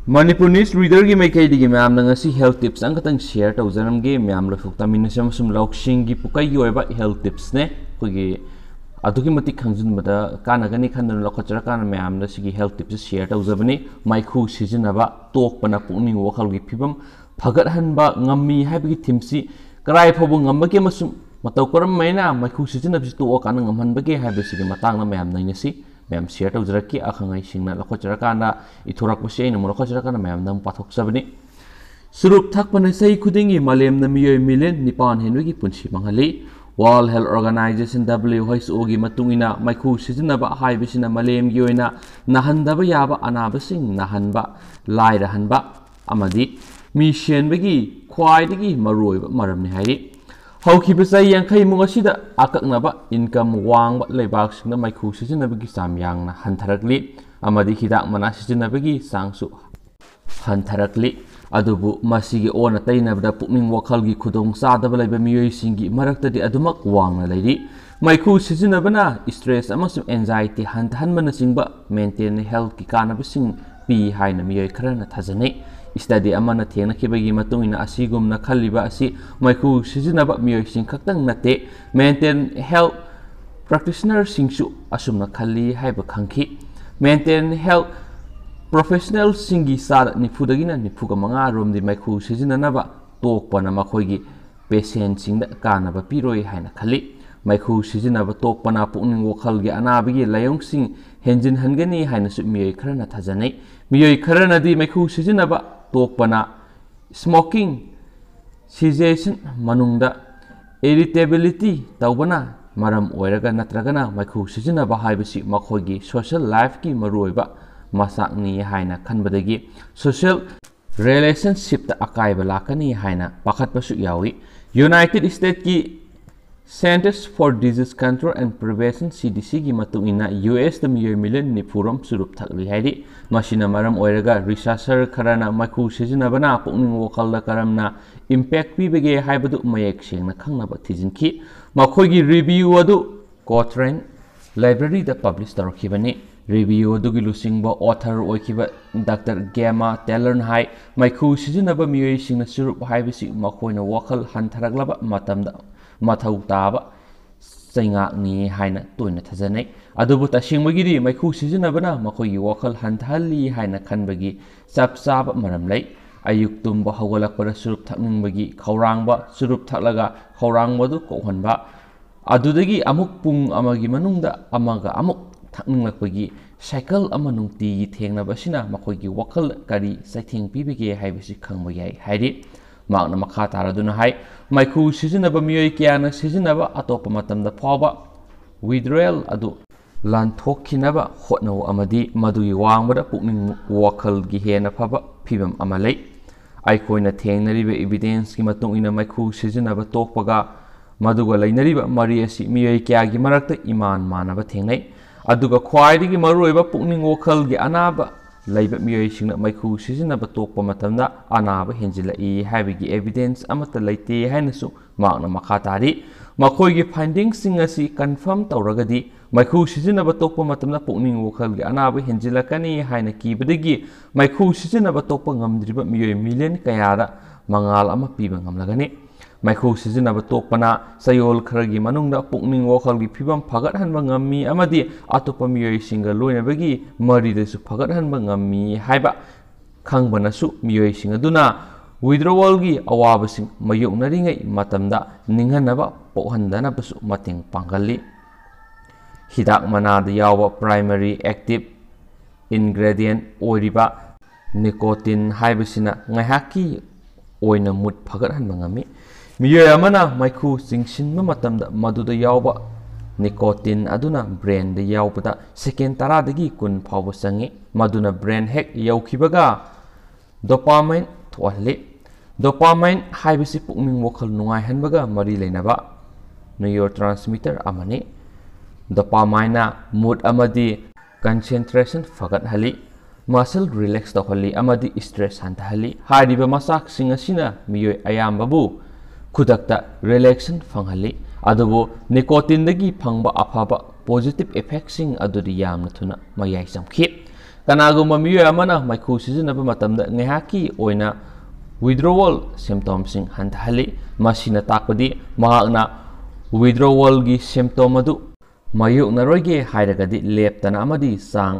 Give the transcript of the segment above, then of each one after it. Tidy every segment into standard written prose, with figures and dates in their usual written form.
Manipur News Reader की मैं कई दिखे मैं आप नंगे health tips अंग तंग share तो उजरम के मैं आप लोग फुक्ता मिन्ने से मसुम लॉक्शिंग की पुकाई योए बा health tips ने कोई अधु की मती खंजन बता कान अगर नहीं खंडन लॉकचरा कान मैं आप नंगे की health tips share तो उजरबने माइकू सीजन अब तोक पना पुनी वोकल की फिबम भगत हन बा ngami है भी थिमसी कराई फबो ngam के मसुम मतौ करम मैना माइकू सीजन अब तो कान ngam बगे है भी सिगे मतांग ना मैं आप नंगे सी मैम शेयर तो जरा कि अखंगाई सिंगना लखोचरकाना इथोरक पसे न मलखोचरकाना मैम नम पाथोक सबनी सुरुप थकपने सही खुदिंगी मालेम न मियोय मिलियन निपान हेनवेगी पुंसी मंगली वर्ल्ड हेल्थ ऑर्गेनाइजेशन WHO गी मतुंगिना माइखु सिजनबा हाइबिसिना मालेम गी ओइना नहनदबा याबा अनाबसिंग नहनबा लाइरहनबा अमदी मिशेनबगी ख्वाइदगी मरुइबा मरमनि हाइरि हौखिबा चाहि यांखै मुंगसिदा आककनबा इनकम वांगबा लेबाकसिंगना माइखु सिजनबगी चाम यांगना हंथरकलि अमदी हिदाक मना सिजनबगी चांगसु हंथरकलि अदुबु मसिगी ओन तैनबदा पुकनिंग वखलगी खुदोंग चादबा लैबा मियोइसिंगी मरक्तदि अदुमक वांगना लैरि माइखु सिजनबना स्ट्रेस अमसुम एंजाइटी हंथहनबना सिंगबा मेंटेन हेल्थ की कानबसिंग पी हाइना मियोइ खरना थाजनै स्टडी अमना थेंगनखिबगी मतुंगिना असिगुमना खल्लिबा असि माइखु सिजनबा मियोइसिंग खक्तंग नते मेंटेन हेल्थ प्रैक्टिशनर सिंगसु असुमना खल्ली हाइबा खंखि मेंटेन हेल्थ प्रोफेशनल सिंगी साद निफुदगिना निफुगा मंगा रोमदि माइखु सिजननबा तोकपना मखोइगी पेशेंट सिंगदा कानबा पिरोइ हाइना खल्ली माइखु सिजनबा तोकपना पुकनिंग वखलगी अनाबगी लायोंगसिंग हेंजिन हनगनी हाइनसु मियोइ खरना थाजनै मियोइ खरनादि माइखु सिजनबा तोकपना स्मोकिंग सिजेशन मनुंगदा इरिटेबिलिटी तौबना मरम ओइरगा नत्रगना माइखु सिजनबा हाइबसि मखोइगी सोशल लाइफ की मरुइबा मसाकनी हाइना खनबदगी सोशल रिलेशनशिप ता अकाइबा लाकनी हाइना पाखतपसु यावी यूनाइटेड स्टेट की centres for disease control and prevention CDC की मतुंगिना US द मियोइ मिलियन निफुरम सुरुप थकली हाइरि मसिना मरम ओइरगा रिसर्चर खरना माइखु सिजनबना पुकनिंग वखलदा करमना इंपैक्ट पीबगे हाइबदु मयेक सेंगना खंगनबा थिजिनखि मखोइगी रिव्यू अदु कोट्रेन लाइब्रेरी द पब्लिश तौरखिबनी रिव्यू अदुगी लुसिंगबा ऑथर ओइखिबा डॉक्टर गेमा टेलरन हाई माइखु सिजनबा मियोइ सिंगना सुरुप हाइबसि मखोइना वखल हंथरगलबा मतमदा मथौ ताबा चैंगाकनी हाइना तोइना थजनै अदुबु तसिंगबगिरि माइखु सिजनबना मखोइगी वखल हंथहल्ली हाइना खनबगी चपचाबा मरम लै अयुक तुंबा हौगलकपदा सुरुप थकनिंगबगी खौरांगबा सुरुप थकलगा खौरांगबदु कोहनबा अदुदगी अमुक पुंग अमगी मनुंगदा अमगा अमुक थकनिंगलकपगी साइकल अमा नुंगतिगी थेंगनबसिना मखोइगी वखल करी सैथेंग पीबगे हाइबसि खंगबा याइ हाइरि मागना मखा तारदुना हाइ माइखु सिजनबा मियोइ क्याना सिजनबा अतोप मतमदा फावबा विड्रॉयल अदु लानथोखिनबा होटनौ अमदी मदुगी वांगबदा पुकनिंग वखलगी हेना फबा फिबम अमा लै आइखोइना थेंगनरिबा एविडेंस की मतुंग इना माइखु सिजनबा तोकपगा मदुगा लैनरिबा मरि असि मियोइ क्यागी मरक्ता इमान मानबा थेंगनै अदुगा ख्वाइदिगी मरुइबा पुकनिंग वखलगी अनाबा लैबा मियोइसिंगना माइखु सिजनबा तोकपा मतमदा अनाबा हेंजिलाई हाइबगी एविडेंस अमता लैते हाइनसु मागना मखा तारि मखोइगी फाइंडिंग्सिंग असि कन्फर्म तौरगदि माइखु सिजनबा तोकपा मतमदा पुकनिंग वखलगी अनाबा हेंजिलकनी हाइना कीबदगी माइखु सिजनबा तोकपा ngamdriba मियोइ मिलियन कयादा मंगाल अमा पीबा ngamlagani माइखु सिजनबा तोकपना सयोल खरगी मनुंगदा पुकनिंग वखलगी फिबम फगत हनबा ngami amadi atopa मियोइ सिंगा लोइनबगी मरिदसु फगत हनबा ngami हाइबा खंगबनासु मियोइ सिंगा दुना विड्रॉवलगी अवाबसिंग मयोगनरिङै मतमदा निंगनबा पोहनदनबसु मतेंग पांगली हिदाक मनादा यावबा प्राइमरी एक्टिव इंग्रेडिएंट ओरिबा निकोटिन हाइबसिना ngaihakki ओइना मुद फगत हनबा ngami मियोइ अमना माइखु चिंगसिनबा मतमदा मदुदा यावबा निकोटिन अदुना ब्रेन द यावबदा सेकेंड 10 दगी 10 फावबा चंगे मदुना ब्रेन हेक यौखिबगा डोपामाइन थोहले डोपामाइन हाइबसि पुकनिंग वखल नुंगाइ हनबगा मरि लेनबा न्यूरोट्रांसमीटर अमने डोपामाइना मूड अमदी कंसंट्रेशन फगत हली मसल रिलैक्स तौहली अमदी स्ट्रेस हंतहली हारिबा मसाक सिंग असिना मियोइ अयामबबु खुदकता रिलैक्सन फंगहली अदुबो निकोटिन दगी फंगबा अफाबा पॉजिटिव इफेक्ट्स सिंग अदुदि यामना थुना मयाइ समखि ꯀꯅꯥꯒꯨꯝꯕ ꯃꯤꯑꯣꯏ ꯑꯃꯅ ꯃꯩꯈꯨ ꯁꯤꯖꯤꯟꯅꯕ ꯃꯇꯝꯗ ꯉꯥꯏꯍꯥꯛꯀꯤ ꯑꯣꯏꯅ withdrawal symptomsing ꯍꯟꯊꯍꯜꯂꯤ ꯃꯁꯤꯅ ꯇꯥꯛꯄꯗꯤ ꯃꯍꯥꯛꯅ withdrawalꯒꯤ symptom ꯑꯗꯨ ꯃꯥꯌꯣꯛꯅꯔꯣꯏꯒꯦ ꯍꯥꯏꯔꯒꯗꯤ ꯂꯦꯞꯇꯅ ꯑꯃꯗꯤ ꯆꯥꯡ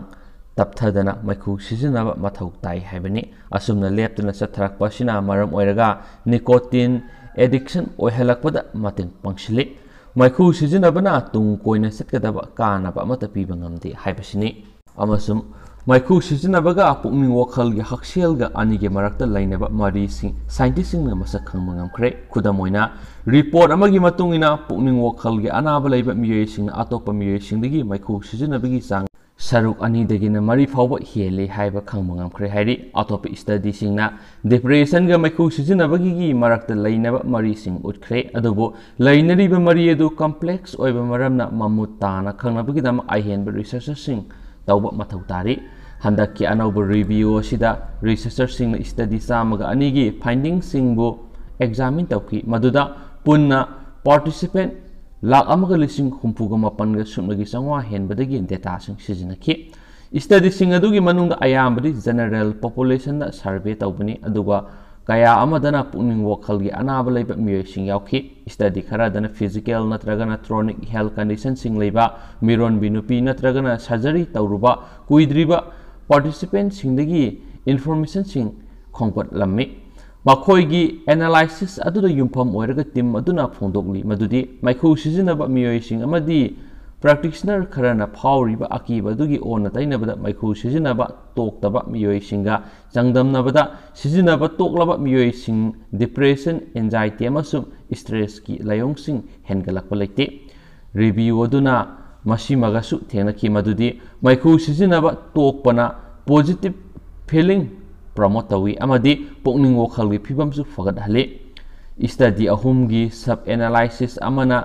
ꯇꯞꯊꯗꯅ ꯃꯩꯈꯨ ꯁꯤꯖꯤꯟꯅꯕ ꯃꯊꯧ ꯇꯥꯏ ꯍꯥꯏꯕꯅꯤ ꯑꯁꯨꯝꯅ ꯂꯦꯞꯇꯅ ꯆꯠꯊꯔꯛꯄ ꯑꯁꯤꯅ ꯃꯔꯝ ꯑꯣꯏꯔꯒ ꯅꯤꯀꯣꯇꯤꯟ ꯑꯦꯗꯤꯛꯁꯟ ꯑꯣꯏꯍꯜꯂꯛꯄꯗ ꯃꯇꯦꯡ ꯄꯥꯡꯁꯤꯜꯂꯤ ꯃꯩꯈꯨ ꯁꯤꯖꯤꯟꯅꯕꯅ ꯇꯨꯡ ꯀꯣꯏꯅ ꯆꯠꯀꯗꯕ ꯀꯥꯟꯅꯕ ꯑꯃꯠꯇ ꯄꯤꯕ ꯉꯝꯗꯦ ꯍꯥꯏꯕꯁꯤꯅꯤ ꯑꯃꯁꯨꯡ ꯃꯩꯈꯨ ꯁꯤꯖꯤꯟꯅꯕꯒ ꯄꯨꯛꯅꯤꯡ ꯋꯥꯈꯜꯒꯤ ꯍꯛꯁꯦꯜꯒ ꯑꯅꯤꯒꯤ ꯃꯔꯛꯇ ꯂꯩꯅꯕ ꯃꯔꯤꯁꯤꯡ ꯁꯥꯏꯟꯇꯤꯁꯁꯤꯡꯅ ꯃꯁꯛ ꯈꯪꯕ ꯉꯝꯈ꯭ꯔꯦ ꯈꯨꯗꯝ ꯑꯣꯏꯅ ꯔꯤꯄꯣꯔꯠ ꯑꯃꯒꯤ ꯃꯇꯨꯡ ꯏꯟꯅ ꯄꯨꯛꯅꯤꯡ ꯋꯥꯈꯜꯒꯤ ꯑꯅꯥꯕ ꯂꯩꯕ ꯃꯤꯑꯣꯏꯁꯤꯡꯅ ꯑꯇꯣꯞꯄ ꯃꯤꯑꯣꯏꯁꯤꯡꯗꯒꯤ ꯃꯩꯈꯨ ꯁꯤꯖꯤꯟꯅꯕꯒꯤ ꯆꯥꯡ ꯁꯔꯨꯛ 2ꯗꯒꯤꯅ 3 ꯐꯥꯎꯕ ꯍꯦꯜꯂꯤ ꯍꯥꯏꯕ ꯈꯪꯕ ꯉꯝꯈ꯭ꯔꯦ ꯍꯥꯏꯔꯤ ꯑꯇꯣꯞꯄ ꯁ꯭ꯇꯗꯤꯁꯤꯡꯅ ꯗꯤꯄ꯭ꯔꯦꯁꯟꯒ ꯃꯩꯈꯨ ꯁꯤꯖꯤꯟꯅꯕꯒꯤ ꯃꯔꯛꯇ ꯂꯩꯅꯕ ꯃꯔꯤꯁꯤꯡ ꯎꯠꯈ꯭ꯔꯦ ꯑꯗꯨꯕꯨ ꯂꯩꯅꯔꯤꯕ ꯃꯔꯤ ꯑꯗꯨ ꯀꯝꯄ꯭ꯂꯦꯛꯁ ꯑꯣꯏꯕ ꯃꯔꯝꯅ ꯃꯃꯨꯠ ꯇꯥꯅ ꯈꯪꯅꯕꯒꯤꯗꯃꯛ ꯑꯍꯦꯟꯕ ꯔꯤꯁꯔꯆꯔꯁꯤꯡ ꯇꯧꯕ ꯃꯊꯧ ꯇꯥꯔꯤ ꯍꯟꯗꯛꯀꯤ ꯑꯅꯧꯕ ꯔꯤꯚꯤꯌꯨ ꯑꯁꯤꯗ ꯔꯤꯁꯔꯆꯔꯁꯤꯡꯅ ꯁ꯭ꯇꯗꯤ 102ꯒꯤ ꯐꯥꯏꯟꯗꯤꯡꯁꯤꯡꯕꯨ ꯑꯦꯛꯖꯥꯃꯤꯟ ꯇꯧꯈꯤ ꯃꯗꯨꯗ ꯄꯨꯟꯅ ꯄꯥꯔꯇꯤꯁꯤꯄꯦꯟꯠ 1,69,900ꯒ ꯁꯨꯞꯅꯒꯤ 500 ꯍꯦꯟꯕꯗꯒꯤ ꯗꯦꯇꯥꯁꯤꯡ ꯁꯤꯖꯤꯟꯅꯈꯤ ꯁ꯭ꯇꯗꯤꯁꯤꯡ ꯑꯗꯨꯒꯤ ꯃꯅꯨꯡꯗ ꯑꯌꯥꯝꯕꯗꯤ ꯖꯦꯅꯔꯦꯜ ꯄꯣꯄꯨꯂꯦꯁꯟꯗ ꯁꯔꯚꯦ ꯇꯧꯕꯅꯤ ꯑꯗꯨꯒ ꯀꯌꯥ ꯑꯃꯗꯅ ꯄꯨꯛꯅꯤꯡ ꯋꯥꯈꯜꯒꯤ ꯑꯅꯥꯕ ꯂꯩꯕ ꯃꯤꯑꯣꯏꯁꯤꯡ ꯌꯥꯎꯈꯤ ꯁ꯭ꯇꯗꯤ ꯈꯔꯗꯅ ꯐꯤꯖꯤꯀꯦꯜ ꯅꯠꯇ꯭ꯔꯒꯅ ꯀ꯭ꯔꯣꯅꯤꯛ ꯍꯦꯜꯊ ꯀꯟꯗꯤꯁꯟꯁꯤꯡ ꯂꯩꯕ ꯃꯤꯔꯣꯟꯕꯤ ꯅꯨꯄꯤ ꯅꯠꯇ꯭ꯔꯒꯅ ꯁꯔꯖꯔꯤ ꯇꯧꯔꯨꯕ ꯀꯨꯏꯗ꯭ꯔꯤꯕ ꯄꯥꯔꯇꯤꯁꯤꯄꯦꯟꯠꯁꯤꯡꯗꯒꯤ ꯏꯟꯐꯣꯔꯃꯦꯁꯟꯁꯤꯡ ꯈꯣꯝꯒꯠꯂꯝꯃꯤ ꯃꯈꯣꯏꯒꯤ ꯑꯦꯅꯥꯂꯥꯏꯁꯤꯁ ꯑꯗꯨꯗ ꯌꯨꯝꯐꯝ ꯑꯣꯏꯔꯒ ꯇꯤꯝ ꯑꯗꯨꯅ ꯐꯣꯡꯗꯣꯛꯂꯤ ꯃꯗꯨꯗꯤ ꯃꯩꯈꯨ ꯁꯤꯖꯤꯟꯅꯕ ꯃꯤꯑꯣꯏꯁꯤꯡ ꯑꯃꯗꯤ ꯄ꯭ꯔꯦꯛꯇꯤꯁꯅꯔ ꯈꯔꯅ ꯐꯥꯎꯔꯤꯕ ꯑꯀꯤꯕ ꯑꯗꯨꯒꯤ ꯑꯣꯟꯅ ꯇꯩꯅꯕꯗ ꯃꯩꯈꯨ ꯁꯤꯖꯤꯟꯅꯕ ꯇꯣꯛꯇꯕ ꯃꯤꯑꯣꯏꯁꯤꯡꯒ ꯆꯥꯡꯗꯝꯅꯕꯗ ꯁꯤꯖꯤꯟꯅꯕ ꯇꯣꯛꯂꯕ ꯃꯤꯑꯣꯏꯁꯤꯡ ꯗꯤꯄ꯭ꯔꯦꯁꯟ ꯑꯦꯟꯖꯥꯏꯇꯤ ꯑꯃꯁꯨꯡ ꯁ꯭ꯇ꯭ꯔꯦꯁꯀꯤ ꯂꯥꯏꯑꯣꯡꯁꯤꯡ ꯍꯦꯟꯒꯠꯂꯛꯄ ꯂꯩꯇꯦ ꯔꯤꯚꯤꯌꯨ ꯑꯗꯨꯅ ꯃꯁꯤꯃꯒꯁꯨ ꯊꯦꯡꯅꯈꯤ ꯃꯗꯨꯗꯤ ꯃꯩꯈꯨ ꯁꯤꯖꯤꯟꯅꯕ ꯇꯣꯛꯄꯅ ꯄꯣꯖꯤꯇꯤꯚ ꯐꯤꯂꯤꯡ ꯄ꯭ꯔꯣꯃꯣꯠ ꯇꯧꯏ ꯑꯃꯗꯤ ꯄꯨꯛꯅꯤꯡ ꯋꯥꯈꯜꯒꯤ ꯐꯤꯕꯝꯁꯨ ꯐꯒꯠꯍꯜꯂꯤ ꯁ꯭ꯇꯗꯤ 3ꯒꯤ ꯁꯕ ꯑꯦꯅꯥꯂꯥꯏꯁꯤꯁ ꯑꯃꯅ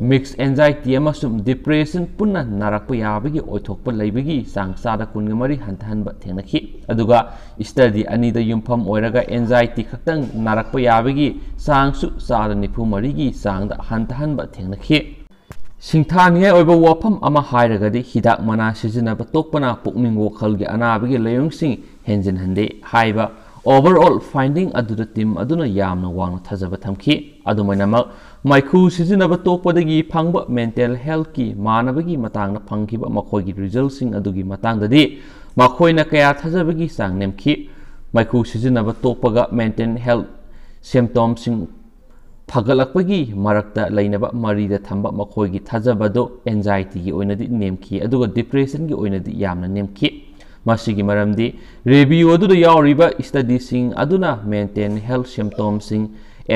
ꯃꯤꯛꯁ ꯑꯦꯟꯖꯥꯏꯇꯤ ꯑꯃꯁꯨꯡ ꯗꯤꯄ꯭ꯔꯦꯁꯟ ꯄꯨꯟꯅ ꯅꯥꯔꯛꯄ ꯌꯥꯕꯒꯤ ꯑꯣꯏꯊꯣꯛꯄ ꯂꯩꯕꯒꯤ ꯆꯥꯡ 13 ꯍꯟꯊꯍꯟꯕ ꯊꯦꯡꯅꯈꯤ ꯑꯗꯨꯒ ꯁ꯭ꯇꯗꯤ 2ꯗ ꯌꯨꯝꯐꯝ ꯑꯣꯏꯔꯒ ꯑꯦꯟꯖꯥꯏꯇꯤ ꯈꯛꯇꯪ ꯅꯥꯔꯛꯄ ꯌꯥꯕꯒꯤ ꯆꯥꯡꯁꯨ 94ꯒꯤ ꯆꯥꯡꯗ ꯍꯟꯊꯍꯟꯕ ꯊꯦꯡꯅꯈꯤ ꯁꯤꯡꯊꯥꯅꯤꯡꯉꯥꯏ ꯑꯣꯏꯕ ꯋꯥꯐꯝ ꯑꯃ ꯍꯥꯏꯔꯒꯗꯤ ꯍꯤꯗꯥꯛ ꯃꯅꯥ ꯁꯤꯖꯤꯟꯅꯕ ꯇꯣꯛꯄꯅ ꯄꯨꯛꯅꯤꯡ ꯋꯥꯈꯜꯒꯤ ꯑꯅꯥꯕꯒꯤ ꯂꯥꯏꯑꯣꯡꯁꯤꯡ ꯍꯦꯟꯖꯤꯟꯍꯟꯗꯦ ꯍꯥꯏꯕ ꯑꯣꯚꯔꯑꯣꯜ ꯐꯥꯏꯟꯗꯤꯡ ꯑꯗꯨꯗ ꯇꯤꯝ ꯑꯗꯨꯅ ꯌꯥꯝꯅ ꯋꯥꯡꯅ ꯊꯥꯖꯕ ꯊꯝꯈꯤ ꯑꯗꯨꯃꯥꯏꯅꯃꯛ ꯃꯩꯈꯨ ꯁꯤꯖꯤꯟꯅꯕ ꯇꯣꯛꯄꯗꯒꯤ ꯐꯪꯕ ꯃꯦꯟꯇꯦꯜ ꯍꯦꯜꯊꯀꯤ ꯃꯥꯟꯅꯕꯒꯤ ꯃꯇꯥꯡꯗ ꯐꯪꯈꯤꯕ ꯃꯈꯣꯏꯒꯤ ꯔꯤꯖꯜꯠꯁꯤꯡ ꯑꯗꯨꯒꯤ ꯃꯇꯥꯡꯗꯗꯤ ꯃꯈꯣꯏꯅ ꯀꯌꯥ ꯊꯥꯖꯕꯒꯤ ꯆꯥꯡ ꯅꯦꯝꯈꯤ ꯃꯩꯈꯨ ꯁꯤꯖꯤꯟꯅꯕ ꯇꯣꯛꯄꯒ ꯃꯦꯟꯇꯦꯜ ꯍꯦꯜꯊ ꯁꯤꯝꯞꯇꯣꯝꯁꯤꯡ ꯐꯒꯠꯂꯛꯄꯒꯤ ꯃꯔꯛꯇ ꯂꯩꯅꯕ ꯃꯔꯤꯗ ꯊꯝꯕ ꯃꯈꯣꯏꯒꯤ ꯊꯥꯖꯕꯗꯨ ꯑꯦꯟꯖꯥꯏꯇꯤꯒꯤ ꯑꯣꯏꯅꯗꯤ ꯅꯦꯝꯈꯤ ꯑꯗꯨꯒ ꯗꯤꯄ꯭ꯔꯦꯁꯟꯒꯤ ꯑꯣꯏꯅꯗꯤ ꯌꯥꯝꯅ ꯅꯦꯝꯈꯤ ꯃꯁꯤꯒꯤ ꯃꯔꯝꯗꯤ ꯔꯤꯚꯤꯌꯨ ꯑꯗꯨꯗ ꯌꯥꯎꯔꯤꯕ ꯁ꯭ꯇꯗꯤꯁꯤꯡ ꯑꯗꯨꯅ ꯃꯦꯟꯇꯦꯜ ꯍꯦꯜꯊ ꯁꯤꯝꯞꯇꯣꯝꯁꯤꯡ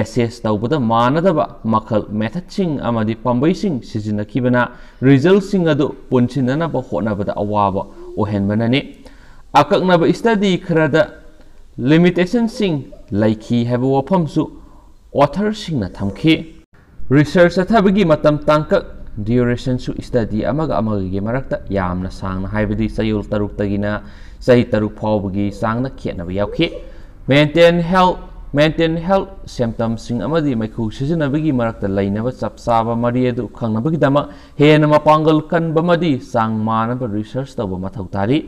ꯑꯦꯁꯦꯁ ꯇꯧꯕꯗ ꯃꯥꯟꯅꯗꯕ ꯃꯈꯜ ꯃꯦꯊꯗꯁꯤꯡ ꯑꯃꯗꯤ ꯄꯥꯝꯕꯩꯁꯤꯡ ꯁꯤꯖꯤꯟꯅꯈꯤꯕꯅ ꯔꯤꯖꯜꯠꯁꯤꯡ ꯑꯗꯨ ꯄꯨꯟꯁꯤꯟꯅꯅꯕ ꯍꯣꯠꯅꯕꯗ ꯑꯋꯥꯕ ꯑꯣꯏꯍꯟꯕꯅꯅꯤ ꯑꯀꯛꯅꯕ ꯁ꯭ꯇꯗꯤ ꯈꯔꯗ ꯂꯤꯃꯤꯇꯦꯁꯟꯁꯤꯡ ꯂꯩꯈꯤ ꯍꯥꯏꯕ ꯋꯥꯐꯝꯁꯨ ꯑꯣꯊꯔꯁꯤꯡꯅ ꯊꯝꯈꯤ ꯔꯤꯁꯔꯆ ꯆꯠꯊꯕꯒꯤ ꯃꯇꯝ ꯇꯥꯡꯀꯛ ꯗ꯭ꯌꯨꯔꯦꯁꯟꯁꯨ ꯁ꯭ꯇꯗꯤ ꯑꯃꯒꯤ ꯃꯔꯛꯇ ꯌꯥꯝꯅ ꯁꯥꯡꯅ ꯍꯥꯏꯕꯗꯤ ꯆꯌꯣꯜ 6ꯇꯒꯤꯅ ꯆꯍꯤ 3 ꯐꯥꯎꯕꯒꯤ ꯆꯥꯡꯗ ꯈꯦꯠꯅꯕ ꯌꯥꯎꯈꯤ ꯃꯦꯟꯇꯦꯜ ꯍꯦꯜꯊ ꯁꯤꯝꯞꯇꯝꯁꯤꯡ ꯑꯃꯗꯤ ꯃꯩꯈꯨ ꯁꯤꯖꯤꯟꯅꯕꯒꯤ ꯃꯔꯛꯇ ꯂꯩꯅꯕ ꯆꯞ ꯆꯥꯕ ꯃꯔꯤ ꯑꯗꯨ ꯈꯪꯅꯕꯒꯤꯗꯃꯛ ꯍꯦꯟꯅ ꯃꯄꯥꯡꯒꯜ ꯀꯟꯕ ꯑꯃꯗꯤ ꯆꯥꯡ ꯃꯥꯟꯅꯕ ꯔꯤꯁꯔꯆ ꯇꯧꯕ ꯃꯊꯧ ꯇꯥꯔꯤ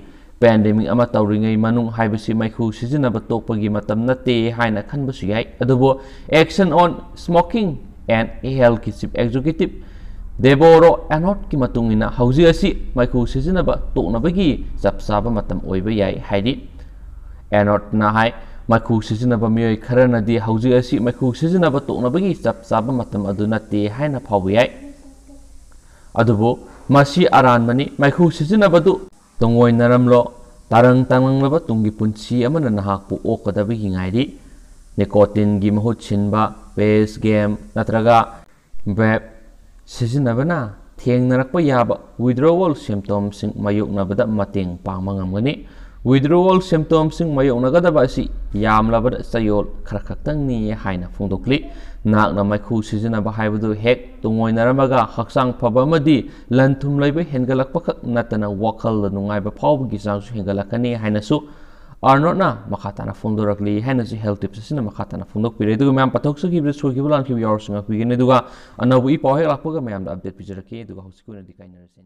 ꯄꯦꯟꯗꯦꯃꯤꯛ ꯑꯃ ꯇꯧꯔꯤꯉꯩ ꯃꯅꯨꯡ ꯍꯥꯏꯕꯁꯤ ꯃꯩꯈꯨ ꯁꯤꯖꯤꯟꯅꯕ ꯇꯣꯛꯄꯒꯤ ꯃꯇꯝ ꯅꯠꯇꯦ ꯍꯥꯏꯅ ꯈꯟꯕꯁꯨ ꯌꯥꯏ ꯑꯗꯨꯕꯨ ꯑꯦꯛꯁꯟ ꯑꯣꯟ ꯁ꯭ꯃꯣꯀꯤꯡ ꯑꯦꯟ ꯍꯦꯜꯊꯀꯤ ꯆꯤꯐ ꯑꯦꯛꯖꯤꯀ꯭ꯌꯨꯇꯤꯚ ꯗꯦꯕꯣꯔꯣ ꯑꯦꯅꯣꯠꯀꯤ ꯃꯇꯨꯡ ꯏꯟꯅ ꯍꯧꯖꯤꯛ ꯑꯁꯤ ꯃꯩꯈꯨ ꯁꯤꯖꯤꯟꯅꯕ ꯇꯣꯛꯅꯕꯒꯤ ꯆꯞ ꯆꯥꯕ ꯃꯇꯝ ꯑꯣꯏꯕ ꯌꯥꯏ ꯍꯥꯏꯔꯤ ꯑꯦꯅꯣꯠꯅ ꯍꯥꯏ ꯃꯩꯈꯨ ꯁꯤꯖꯤꯟꯅꯕ ꯃꯤꯑꯣꯏ ꯈꯔꯅꯗꯤ ꯍꯧꯖꯤꯛ ꯑꯁꯤ ꯃꯩꯈꯨ ꯁꯤꯖꯤꯟꯅꯕ ꯇꯣꯛꯅꯕꯒꯤ ꯆꯞ ꯆꯥꯕ ꯃꯇꯝ ꯑꯗꯨ ꯅꯠꯇꯦ ꯍꯥꯏꯅ ꯐꯥꯎꯕ ꯌꯥꯏ ꯑꯗꯨꯕꯨ ꯃꯁꯤ ꯑꯔꯥꯟꯕꯅꯤ ꯃꯩꯈꯨ ꯁꯤꯖꯤꯟꯅꯕꯗꯨ ꯇꯨꯡꯑꯣꯏꯅꯔꯝꯂꯣ ꯇꯔꯪ ꯇꯪꯂꯕ ꯇꯨꯡꯒꯤ ꯄꯨꯟꯁꯤ ꯑꯃꯅ ꯅꯍꯥꯛꯄꯨ ꯑꯣꯛꯀꯗꯕꯒꯤ ꯉꯥꯏꯔꯤ ꯅꯤꯀꯣꯇꯤꯟꯒꯤ ꯃꯍꯨꯠ ꯁꯤꯟꯕ ꯕꯦꯁ ꯒꯦꯝ ꯅꯠꯇ꯭ꯔꯒ ꯚꯦꯞ ꯁꯤꯖꯤꯟꯅꯕꯅ ꯊꯦꯡꯅꯔꯛꯄ ꯌꯥꯕ ꯋꯤꯗ꯭ꯔꯣꯋꯜ ꯁꯤꯝꯞꯇꯣꯝꯁꯤꯡ ꯃꯥꯌꯣꯛꯅꯕꯗ ꯃꯇꯦꯡ ꯄꯥꯡꯕ ꯉꯝꯒꯅꯤ ꯋꯤꯗ꯭ꯔꯣꯋꯜ ꯁꯤꯝꯞꯇꯣꯝꯁꯤꯡ ꯃꯥꯌꯣꯛꯅꯒꯗꯕ ꯑꯁꯤ ꯌꯥꯝꯂꯕꯗ ꯆꯌꯣꯜ ꯈꯔꯈꯛꯇꯪꯅꯤ ꯍꯥꯏꯅ ꯐꯣꯡꯗꯣꯛꯂꯤ ꯅꯍꯥꯛꯅ ꯃꯩꯈꯨ ꯁꯤꯖꯤꯟꯅꯕ ꯍꯥꯏꯕꯗꯨ ꯍꯦꯛ ꯇꯨꯡꯑꯣꯏꯅꯔꯝꯃꯒ ꯍꯛꯆꯥꯡ ꯐꯕ ꯑꯃꯗꯤ ꯂꯟ ꯊꯨꯝ ꯂꯩꯕ ꯍꯦꯟꯒꯠꯂꯛꯄꯈꯛ ꯅꯠꯇꯅ ꯋꯥꯈꯜꯗ ꯅꯨꯡꯉꯥꯏꯕ ꯐꯥꯎꯕꯒꯤ ꯆꯥꯡꯁꯨ ꯍꯦꯟꯒꯠꯂꯛꯀꯅꯤ ꯍꯥꯏꯅꯁꯨ ꯑꯥꯔꯅꯣꯠꯅ ꯃꯈꯥ ꯇꯥꯅ ꯐꯣꯡꯗꯣꯔꯛꯂꯤ ꯍꯥꯏꯅꯁꯨ ꯍꯦꯜꯊ ꯇꯤꯞꯁ ꯑꯁꯤꯅ ꯃꯈꯥ ꯇꯥꯅ ꯐꯣꯡꯗꯣꯛꯄꯤꯔꯦ ꯑꯗꯨꯒ ꯃꯌꯥꯝ ꯄꯥꯊꯣꯛꯆꯈꯤꯕꯗ ꯁꯣꯏꯈꯤꯕ ꯂꯥꯟꯈꯤꯕ ꯌꯥꯎꯔꯁꯨ ꯉꯥꯛꯄꯤꯒꯅꯤ ꯑꯗꯨꯒ ꯑꯅꯧꯕ ꯏ ꯄꯥꯎ ꯍꯦꯛ ꯂꯥꯛꯄꯒ ꯃꯌꯥꯝꯗ ꯑꯞꯗꯦꯠ ꯄꯤꯖꯔꯛꯀꯦ ꯑꯗꯨꯒ ꯍꯧꯖꯤꯛꯀꯤ ꯑꯣꯏꯅꯗꯤ ꯀꯥꯏꯅꯔꯁꯦ